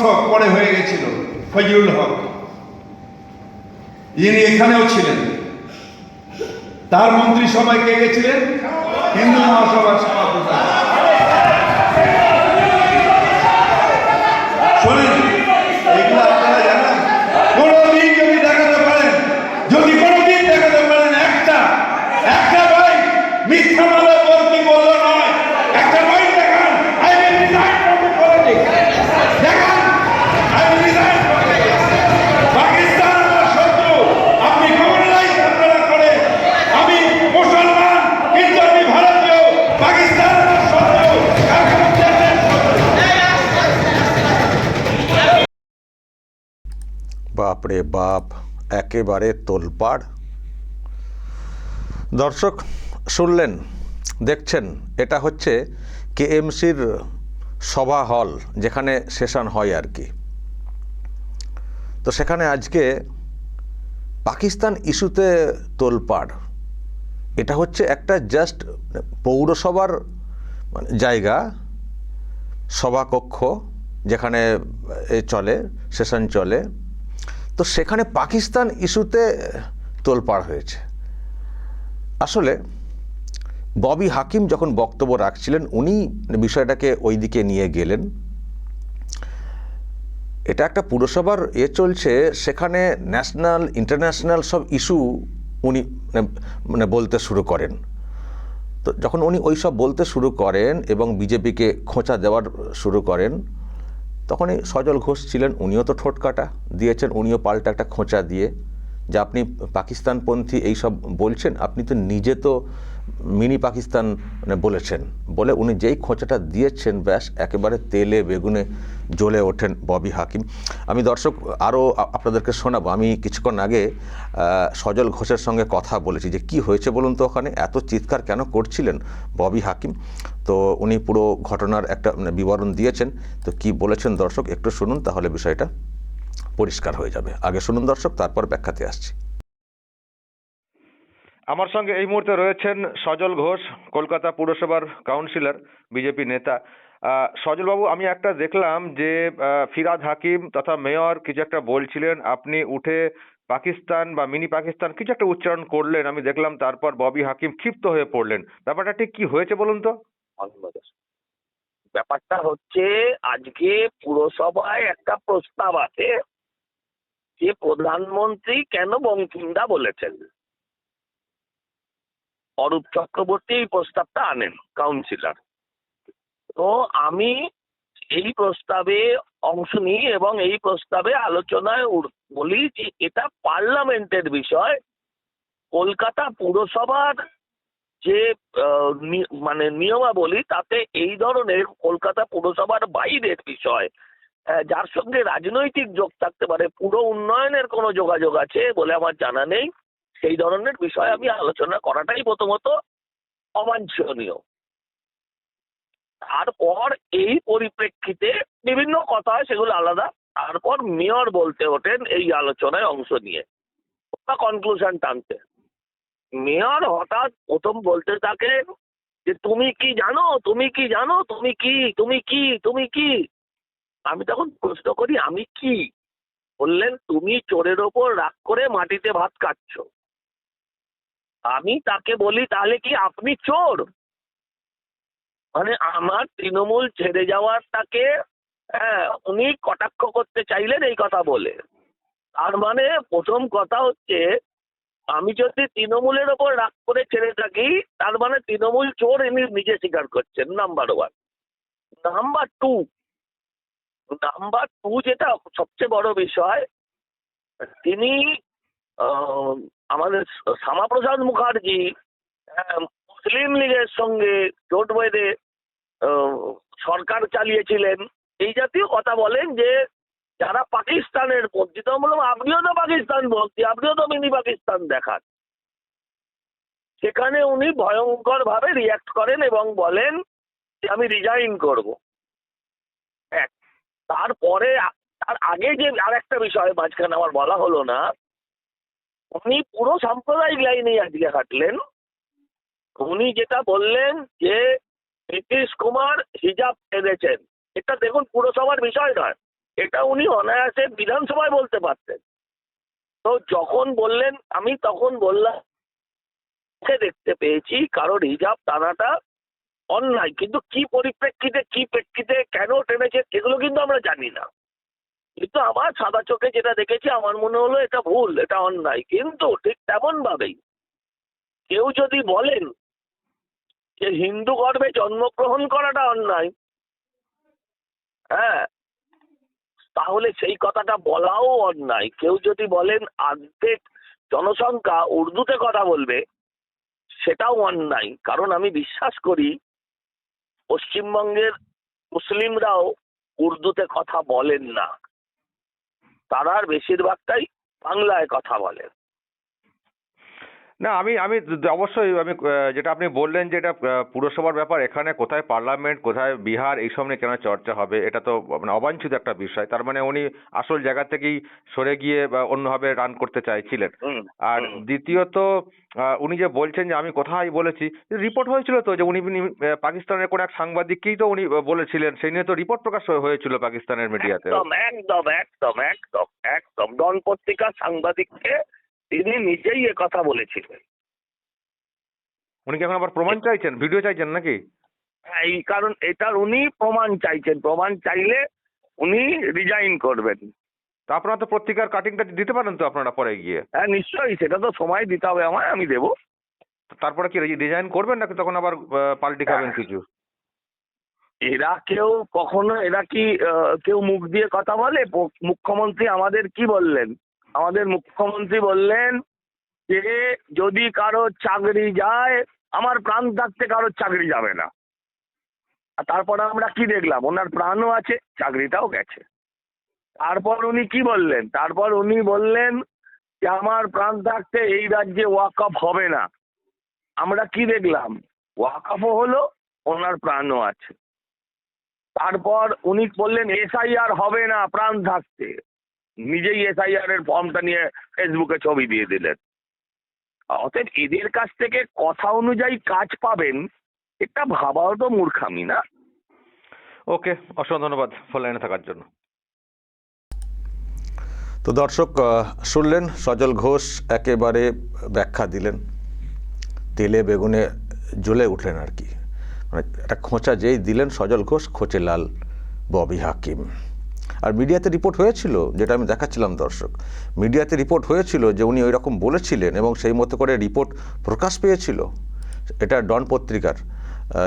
হক পরে হয়ে গেছিল, ফজলুল হক, যিনি এখানেও ছিলেন। তার মন্ত্রিসভায় কে গেছিলেন? হিন্দু মহাসভার সভাপতি। শোনেন, এগুলো আপনারা জানেন? কোনদিন যদি দেখাতে পারেন, যদি কোনদিন দেখাতে পারেন একটা ভাই মিথ্যা মামলা কি বলল নয়, একটা ভাই দেখান, I will resign from the politics, দেখান, I will resign from Pakistan আমার শত্রু, আপনি কমিউনালাইজ আপনারা করে, আমি মুসলমান কিন্তু আমি ভারতীয়, পাকিস্তান আমার শত্রু, এখন দেশের শত্রু। বাপরে বাপ, একেবারে তোলপাড়। দর্শক শুনলেন, দেখছেন, এটা হচ্ছে কেএমসির সভা হল, যেখানে সেশন হয় আর কি। তো সেখানে আজকে পাকিস্তান ইস্যুতে তোলপাড়। এটা হচ্ছে একটা জাস্ট পৌরসভার জায়গা, সভাকক্ষ, যেখানে চলে, সেশন চলে। তো সেখানে পাকিস্তান ইস্যুতে তোলপাড় হয়েছে। আসলে ববি হাকিম যখন বক্তব্য রাখছিলেন, উনি বিষয়টাকে ওই দিকে নিয়ে গেলেন। এটা একটা পুরসভার চলছে, সেখানে ন্যাশনাল ইন্টারন্যাশনাল সব ইস্যু উনি মানে বলতে শুরু করেন। তো যখন উনি ওই সব বলতে শুরু করেন এবং বিজেপিকে খোঁচা দেওয়ার শুরু করেন, তখনই সজল ঘোষ ছিলেন, উনিও তো ঠোঁটকাটা দিয়েছেন, উনিও পাল্টা একটা খোঁচা দিয়ে যে আপনি পাকিস্তানপন্থী এইসব বলছেন, আপনি তো নিজে তো মিনি পাকিস্তান বলেছেন, বলে উনি যেই খোঁচাটা দিয়েছেন, ব্যাস একেবারে তেলে বেগুনে জ্বলে ওঠেন ববি হাকিম। আমি দর্শক আরও আপনাদেরকে শোনাবো। আমি কিছুক্ষণ আগে সজল ঘোষের সঙ্গে কথা বলেছি যে কি হয়েছে বলুন তো, ওখানে এত চিৎকার কেন করছিলেন ববি হাকিম। তো উনি পুরো ঘটনার একটা বিবরণ দিয়েছেন। তো কি বলেছেন দর্শক একটু শুনুন, তাহলে বিষয়টা পরিষ্কার হয়ে যাবে। আগে শুনুন দর্শক, তারপর ব্যাখ্যাতে আসছি। আমার সঙ্গে এই মুহূর্তে রয়েছেন সজল ঘোষ, কলকাতা পুরসভার কাউন্সিলর, বিজেপি নেতা। সজলবাবু, আমি একটা দেখলাম যে ফিরাদ হাকিম তথা মেয়র কিছু একটা বলছিলেন, আপনি উঠে পাকিস্তান বা মিনি পাকিস্তান কিছু একটা উচ্চারণ করলেন, আমি দেখলাম। তারপর ববি হাকিম ক্ষিপ্ত হয়ে পড়লেন। ব্যাপারটা ঠিক কি হয়েছে বলুন তো? ব্যাপারটা হচ্ছে, আজকে পুরসভায় একটা প্রস্তাব আছে যে প্রধানমন্ত্রী কেন বঙ্কিমদা বলেছেন। অরূপ চক্রবর্তী এই প্রস্তাবটা আনেন, কাউন্সিলর। তো আমি এই প্রস্তাবে অংশ নিই এবং এই প্রস্তাবে আলোচনায় বলি যে এটা পার্লামেন্টের বিষয়। কলকাতা পুরসভার যে মানে নিয়মাবলী, তাতে এই ধরনের কলকাতা পুরসভার বাইরের বিষয়, যার সঙ্গে রাজনৈতিক যোগ থাকতে পারে, পুরো উন্নয়নের কোনো যোগাযোগ আছে বলে আমার জানা নেই, সেই ধরনের বিষয় আমি আলোচনা করাটাই প্রথমত অবাঞ্ছনীয়। তারপর এই পরিপ্রেক্ষিতে বিভিন্ন কথা হয়, সেগুলো আলাদা। তারপর মেয়র বলতে ওঠেন এই আলোচনায় অংশ নিয়ে বা কনক্লুশন টানতে। মেয়র হঠাৎ প্রথম বলতে থাকেন যে তুমি কি জানো, তুমি কি জানো, তুমি কি, তুমি কি, তুমি কি। আমি তখন প্রশ্ন করি আমি কি? বললেন তুমি চোরের ওপর রাগ করে মাটিতে ভাত কাটছ। আমি তাকে বলি তাহলে কি আপনি চোর? মানে আমার তৃণমূল ছেড়ে যাওয়ারটাকে উনি কটাক্ষ করতে চাইলেন এই কথা বলে। তার মানে প্রথম কথা হচ্ছে, আমি যদি তৃণমূলের ওপর রাগ করে ছেড়ে থাকি, তার মানে তৃণমূল চোর ইনি নিজে স্বীকার করছেন, নাম্বার ওয়ান। নাম্বার টু যেটা সবচেয়ে বড় বিষয়, তিনি আমাদের শ্যামাপ্রসাদ মুখার্জি মুসলিম লীগের সঙ্গে জোট বেঁধে সরকার চালিয়েছিলেন, এই জাতীয় কথা বলেন যে যারা পাকিস্তানের পন্থী। তো বললাম আপনিও তো পাকিস্তান পন্থী, আপনিও তো মিনি পাকিস্তান দেখান। সেখানে উনি ভয়ঙ্কর ভাবে রিয়াক্ট করেন এবং বলেন যে আমি রিজাইন করব। তারপরে তার আগে যে আর একটা বিষয় মাঝখানে আমার বলা হলো না, উনি পুরো সাম্প্রদায়িক লাইনেই আজকে হাঁটলেন। উনি যেটা বললেন যে নীতিশ কুমার হিজাব এনেছেন, এটা দেখুন পুরসভার বিষয় নয়, এটা উনি অনায়াসে বিধানসভায় বলতে পারতেন। তো যখন বললেন, আমি তখন বললাম দেখতে পেয়েছি কারোর হিজাব টানাটা অন্যায়, কিন্তু কি পরিপ্রেক্ষিতে, কি প্রেক্ষিতে, কেন টেনেছে এগুলো কিন্তু আমরা জানি না। কিন্তু আমার সাদা চোখে যেটা দেখেছি আমার মনে হলো এটা ভুল, এটা অন্যায়। কিন্তু ঠিক তেমন ভাবেই কেউ যদি বলেন যে হিন্দু গর্ভে জন্মগ্রহণ করাটা অন্যায়, হ্যাঁ, তাহলে সেই কথাটা বলাও অন্যায়। কেউ যদি বলেন অর্ধেক জনসংখ্যা উর্দুতে কথা বলবে, সেটাও অন্যায়। কারণ আমি বিশ্বাস করি পশ্চিমবঙ্গের মুসলিমরাও উর্দুতে কথা বলেন না, তারা বেশিরভাগটাই বাংলায় কথা বলেন। না, আমি আমি অবশ্যই আমি যেটা আপনি বললেন যে এটা পুরসভার ব্যাপার, এখানে কোথায় পার্লামেন্ট, কোথায় বিহার, এইসব নিয়ে কেন চর্চা হবে, এটা তো মানে অবাঞ্ছিত একটা বিষয়। তার মানে উনি আসল জায়গা থেকেই সরে গিয়ে বা অন্যভাবে রান করতে চাইছিলেন। আর দ্বিতীয়ত উনি যে বলছেন যে আমি কোথায় বলেছি, রিপোর্ট হয়েছিল তো যে উনি পাকিস্তানের কোন এক সাংবাদিককেই তো উনি বলেছিলেন, সেই নিয়ে তো রিপোর্ট প্রকাশ হয়েছিল পাকিস্তানের মিডিয়াতে। একদম একদম একদম একদম একদম ডন পত্রিকার সাংবাদিককে তিনি নিজেই কথা বলেছিলেন। উনি কি এখন আবার প্রমাণ চাইছেন, ভিডিও চাইছেন নাকি? এই কারণ এটার উনি প্রমাণ চাইছেন, প্রমাণ চাইলে উনি রিজাইন করবেন। তা আপনারা তো পত্রিকার কাটিংটা দিতে পারেন তো আপনারা পরে গিয়ে। হ্যাঁ নিশ্চয়ই, সেটা তো সময় দিতে হবে আমায়, আমি দেবো। তারপরে কি রিজাইন করবেন নাকি তখন আবার পাল্টি খাবেন কিছু? এরা কেউ কখনো, এরা কি কেউ মুখ দিয়ে কথা বলে? মুখ্যমন্ত্রী আমাদের কি বললেন? আমাদের মুখ্যমন্ত্রী বললেন যে যদি কারো চাকরি যায়, আমার প্রাণ থাকতে কারোর চাকরি যাবে না। আর তারপর আমরা কি দেখলাম, ওনার প্রাণও আছে, চাকরিটাও গেছে। তারপর উনি কি বললেন? তারপর উনি বললেন যে আমার প্রাণ থাকতে এই রাজ্যে ওয়াকফ হবে না। আমরা কি দেখলাম? ওয়াকফও হলো, ওনার প্রাণও আছে। তারপর উনি বললেন এসআইআর হবে না প্রাণ থাকতে, নিজেই এসআইআর এর ফর্মটা নিয়ে ফেসবুকে ছবি দিয়ে দিলেন। অতএব এদের কাছ থেকে কথা অনুযায়ী কাজ পাবেন, এটা ভাবাও তো মূর্খামি না? ওকে, অসংখ্য ধন্যবাদ ফোন লাইনে থাকার জন্য। তো দর্শক শুনলেন, সজল ঘোষ একেবারে ব্যাখ্যা দিলেন, তেলে বেগুনে জ্বলে উঠলেন আর কি। মানে একটা খোঁচা যেই দিলেন সজল ঘোষ, খোঁচে লাল ববি হাকিম। আর মিডিয়াতে রিপোর্ট হয়েছিল, যেটা আমি দেখাচ্ছিলাম দর্শক, মিডিয়াতে রিপোর্ট হয়েছিল যে উনি ওই রকম বলেছিলেন এবং সেই মতো করে রিপোর্ট প্রকাশ পেয়েছিল। এটা ডন পত্রিকার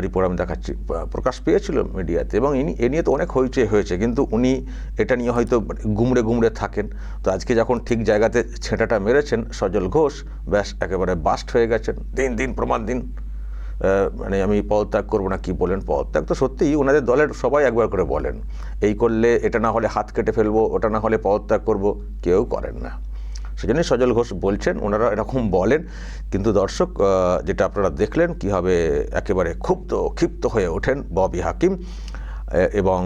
রিপোর্ট আমি দেখাচ্ছি, প্রকাশ পেয়েছিল মিডিয়াতে, এবং এ নিয়ে তো অনেক হইচই হয়েছে, কিন্তু উনি এটা নিয়ে হয়তো গুমড়ে গুমড়ে থাকেন। তো আজকে যখন ঠিক জায়গাতে ছেঁটাটা মেরেছেন সজল ঘোষ, ব্যাস একেবারে বাস্ট হয়ে গেছেন। দিন দিন প্রমাণ দিন, মানে আমি পদত্যাগ করবো না কি বলেন। পদত্যাগ তো সত্যিই ওনাদের দলের সবাই একবার করে বলেন, এই করলে এটা না হলে হাত কেটে ফেলবো, ওটা না হলে পদত্যাগ করব, কেউ করেন না। সেজন্যই সজল ঘোষ বলছেন, ওনারা এরকম বলেন। কিন্তু দর্শক যেটা আপনারা দেখলেন কীভাবে একেবারে ক্ষিপ্ত হয়ে ওঠেন ববি হাকিম। এবং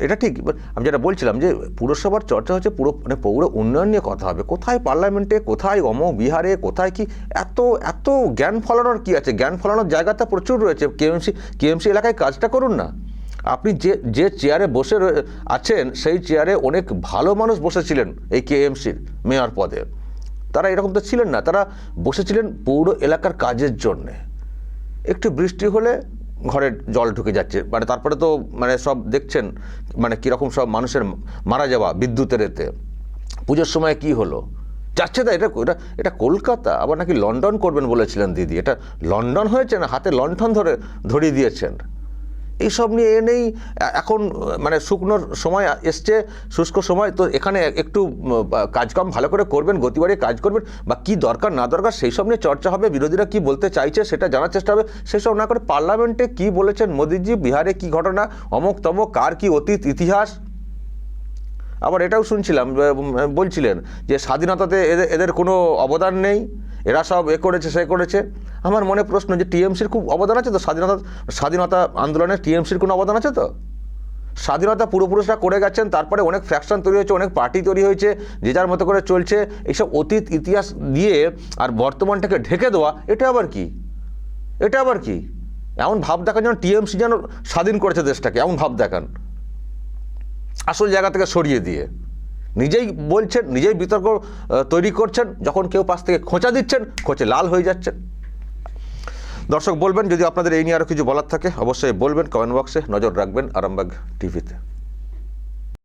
এটা ঠিক আমি যেটা বলছিলাম যে পুরসভার চর্চা হচ্ছে মানে পৌর উন্নয়ন নিয়ে কথা হবে, কোথায় পার্লামেন্টে, কোথায় বিহারে, কোথায় কি এত জ্ঞান ফলানোর কি আছে? জ্ঞান ফলানোর জায়গাটা প্রচুর রয়েছে। কেএমসি এলাকায় কাজটা করুন না। আপনি যে চেয়ারে বসে আছেন সেই চেয়ারে অনেক ভালো মানুষ বসেছিলেন এই কেএমসির মেয়র পদে, তারা এরকম তো ছিলেন না, তারা বসেছিলেন পৌর এলাকার কাজের জন্যে। একটু বৃষ্টি হলে ঘরে জল ঢুকে যাচ্ছে, মানে তারপরে তো মানে সব দেখছেন মানে কীরকম সব মানুষের মারা যাওয়া বিদ্যুতের এতে। পুজোর সময় কি হলো যাচ্ছে, তা এটা কলকাতা, আবার নাকি লন্ডন করবেন বলেছিলেন দিদি, এটা লন্ডন হয়েছে না, হাতে লণ্ঠন ধরিয়ে দিয়েছেন। এইসব নিয়ে এনেই এখন মানে শুকনোর সময় এসছে, শুষ্ক সময়, তো এখানে একটু কাজকাম ভালো করে করবেন, গতি বাড়িয়ে কাজ করবেন, বা কী দরকার না দরকার সেই সব নিয়ে চর্চা হবে, বিরোধীরা কি বলতে চাইছে সেটা জানার চেষ্টা হবে। সেসব না করে পার্লামেন্টে কি বলেছেন মোদিজি, বিহারে কি ঘটনা, অমুক তমক, কার কি অতীত ইতিহাস। আবার এটাও শুনছিলাম, বলছিলেন যে স্বাধীনতাতে এদের কোনো অবদান নেই, এরা সব করেছে সে করেছে। আমার মনে প্রশ্ন যে টিএমসির খুব অবদান আছে তো স্বাধীনতা আন্দোলনে, টিএমসির কোনো অবদান আছে তো? স্বাধীনতা পূর্বপুরুষরা করে গেছেন, তারপরে অনেক ফ্র্যাকশন তৈরি হয়েছে, অনেক পার্টি তৈরি হয়েছে, যে যার মতো করে চলছে। এইসব অতীত ইতিহাস দিয়ে আর বর্তমানটাকে ঢেকে দেওয়া, এটা আবার কি এমন ভাব দেখান যেন টিএমসি যেন স্বাধীন করেছে দেশটাকে, এমন ভাব দেখান। আসল জায়গা থেকে সরিয়ে দিয়ে নিজেই বলছেন, নিজেই বিতর্ক তৈরি করছেন, যখন কেউ পাশ থেকে খোঁচা দিচ্ছেন, খোঁচে লাল হয়ে যাচ্ছেন। দর্শক বলবেন যদি আপনাদের এই নিয়ে আরও কিছু বলার থাকে অবশ্যই বলবেন কমেন্ট বক্সে। নজর রাখবেন আরামবাগ টিভিতে।